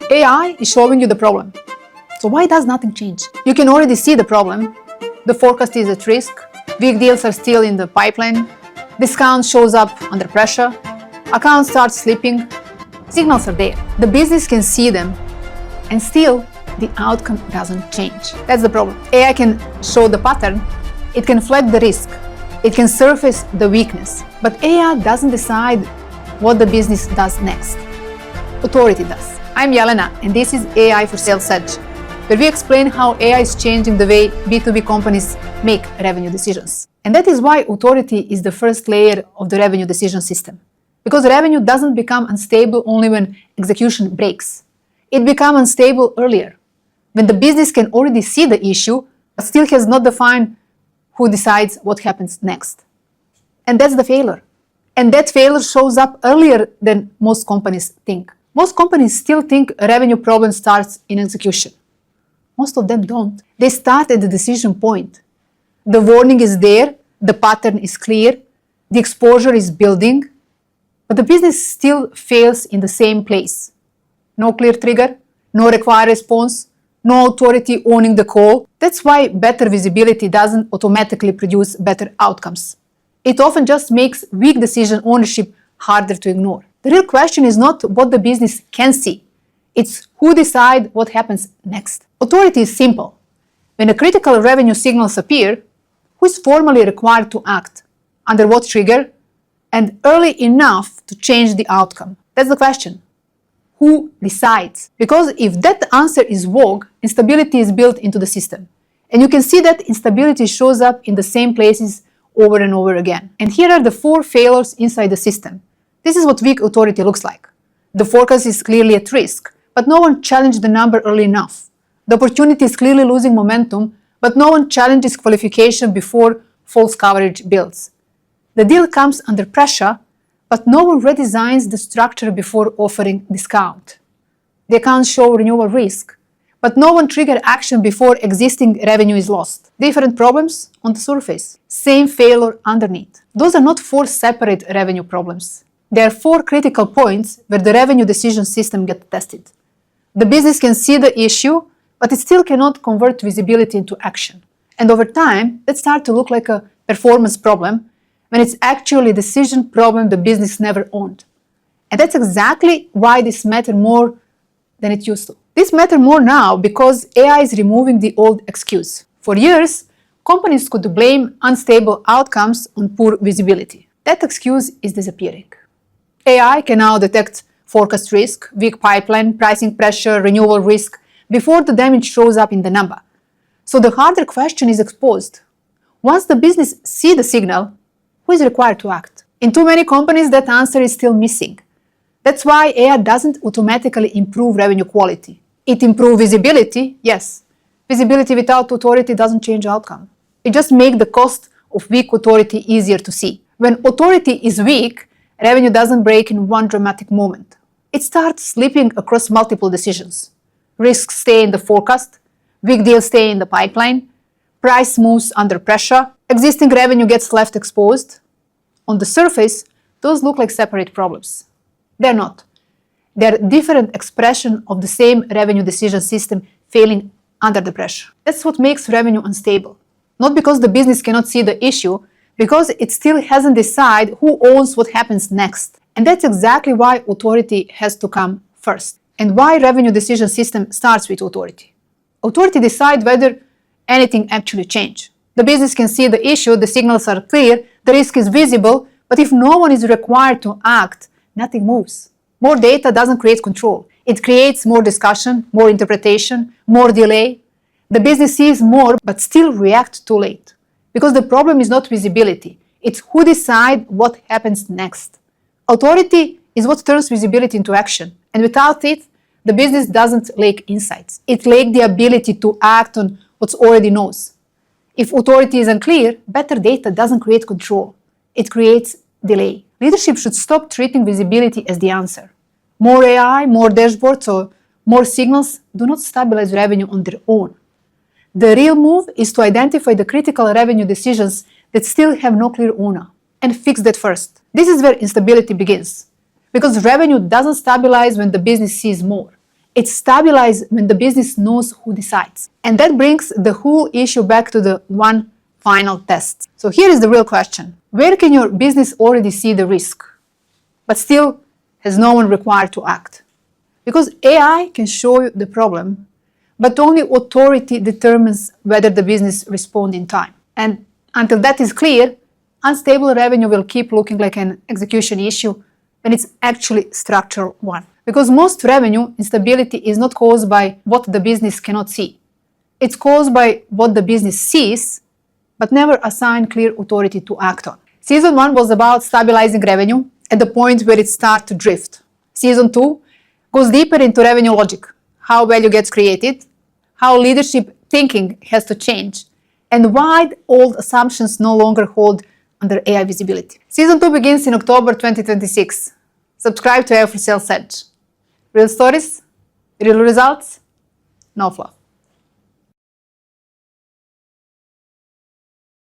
AI is showing you the problem. So why does nothing change? You can already see the problem. The forecast is at risk. Big deals are still in the pipeline. Discount shows up under pressure. Account starts slipping. Signals are there. The business can see them, and still the outcome doesn't change. That's the problem. AI can show the pattern. It can flag the risk. It can surface the weakness. But AI doesn't decide what the business does next. Authority does. I'm Jelena, and this is AI for Sales Edge, where we explain how AI is changing the way B2B companies make revenue decisions. And that is why authority is the first layer of the revenue decision system. Because revenue doesn't become unstable only when execution breaks. It becomes unstable earlier, when the business can already see the issue, but still has not defined who decides what happens next. And that's the failure. And that failure shows up earlier than most companies think. Most companies still think a revenue problem starts in execution. Most of them don't. They start at the decision point. The warning is there, the pattern is clear, the exposure is building, but the business still fails in the same place. No clear trigger, no required response, no authority owning the call. That's why better visibility doesn't automatically produce better outcomes. It often just makes weak decision ownership harder to ignore. The real question is not what the business can see. It's who decides what happens next. Authority is simple. When a critical revenue signals appear, who is formally required to act, under what trigger, and early enough to change the outcome? That's the question. Who decides? Because if that answer is vague, instability is built into the system. And you can see that instability shows up in the same places over and over again. And here are the 4 failures inside the system. This is what weak authority looks like. The forecast is clearly at risk, but no one challenged the number early enough. The opportunity is clearly losing momentum, but no one challenges qualification before false coverage builds. The deal comes under pressure, but no one redesigns the structure before offering discount. The accounts show renewal risk, but no one triggers action before existing revenue is lost. Different problems on the surface, same failure underneath. Those are not 4 separate revenue problems. There are 4 critical points where the revenue decision system gets tested. The business can see the issue, but it still cannot convert visibility into action. And over time, that starts to look like a performance problem when it's actually a decision problem the business never owned. And that's exactly why this matters more than it used to. This matters more now because AI is removing the old excuse. For years, companies could blame unstable outcomes on poor visibility. That excuse is disappearing. AI can now detect forecast risk, weak pipeline, pricing pressure, renewal risk before the damage shows up in the number. So the harder question is exposed. Once the business sees the signal, who is required to act? In too many companies, that answer is still missing. That's why AI doesn't automatically improve revenue quality. It improves visibility, yes. Visibility without authority doesn't change outcome. It just makes the cost of weak authority easier to see. When authority is weak, revenue doesn't break in one dramatic moment. It starts slipping across multiple decisions. Risks stay in the forecast, weak deals stay in the pipeline, price moves under pressure, existing revenue gets left exposed. On the surface, those look like separate problems. They're not. They're different expressions of the same revenue decision system failing under the pressure. That's what makes revenue unstable. Not because the business cannot see the issue, because it still hasn't decided who owns what happens next. And that's exactly why authority has to come first. And why revenue decision system starts with authority. Authority decides whether anything actually changed. The business can see the issue, the signals are clear, the risk is visible, but if no one is required to act, nothing moves. More data doesn't create control. It creates more discussion, more interpretation, more delay. The business sees more, but still reacts too late. Because the problem is not visibility. It's who decides what happens next. Authority is what turns visibility into action. And without it, the business doesn't lack insights. It lacks the ability to act on what's already knows. If authority is unclear, better data doesn't create control. It creates delay. Leadership should stop treating visibility as the answer. More AI, more dashboards, or more signals do not stabilize revenue on their own. The real move is to identify the critical revenue decisions that still have no clear owner and fix that first. This is where instability begins. Because revenue doesn't stabilize when the business sees more. It's stabilized when the business knows who decides. And that brings the whole issue back to the one final test. So here is the real question. Where can your business already see the risk, but still has no one required to act? Because AI can show you the problem, but only authority determines whether the business responds in time. And until that is clear, unstable revenue will keep looking like an execution issue when it's actually structural one. Because most revenue instability is not caused by what the business cannot see. It's caused by what the business sees, but never assign clear authority to act on. Season 1 was about stabilizing revenue at the point where it starts to drift. Season 2 goes deeper into revenue logic, how value gets created, how leadership thinking has to change, and why old assumptions no longer hold under AI visibility. Season 2 begins in October 2026. Subscribe to AI for Sales Edge. Real stories, real results, no fluff.